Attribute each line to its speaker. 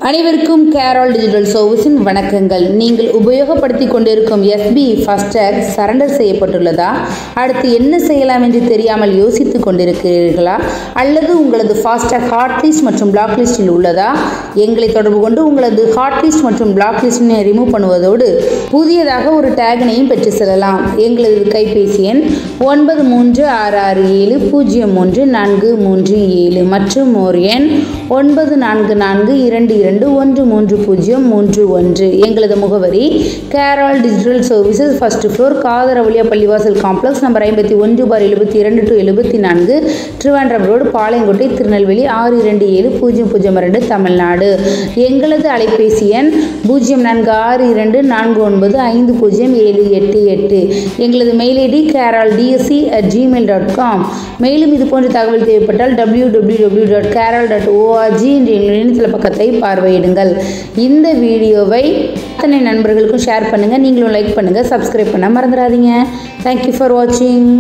Speaker 1: அனைவருக்கும் கேரால் டிஜிட்டல் சர்வீஸின் வணக்கங்கள். நீங்கள் உபயோகப்படுத்திக் கொண்டிருக்கும் எஸ்பி ஃபாஸ்டேக் சரண்டர் செய்யப்பட்டுள்ளதா? அடுத்து என்ன செய்யலாம் என்று தெரியாமல் யோசித்துக் கொண்டிருக்கிறீர்களா? அல்லது உங்களது ஃபாஸ்டேக் ஹாட் லிஸ்ட் மற்றும் பிளாக் லிஸ்டில் உள்ளதா? எங்களை தொடர்பு கொண்டு உங்களது ஹாட் லிஸ்ட் மற்றும் பிளாக் லிஸ்டினை ரிமூவ் பண்ணுவதோடு புதியதாக ஒரு டேகினையும் பெற்று செல்லலாம். எங்களது கைபேசி எண் 9366703437 மற்றும் ஒரு எண் 9442213031. எங்களது முகவரி கேரால் டிஜிட்டல் சர்வீசஸ், ஃபர்ஸ்ட் ஃப்ளோர், காதரவழியா பள்ளிவாசல் complex, number 51/72-74, திருவாண்டம் road, Palayamkottai, Tirunelveli 627002, Tamil Nadu. எங்களது அலைபேசி எண் 046249507888. எங்களது மெயில் ஐடி keraldsc@gmail.com. மேலும் இது போன்ற தகவல் தேவைப்பட்டால் www.keral.org என்ற இணையதள பக்கத்தை பார்வையிடுங்கள். இந்த வீடியோவை அத்தனை நண்பர்களுக்கும் ஷேர் பண்ணுங்கள். நீங்களும் லைக் பண்ணுங்கள், சப்ஸ்கிரைப் பண்ண மறந்துடாதீங்க. தேங்க்யூ ஃபார் வாட்சிங்.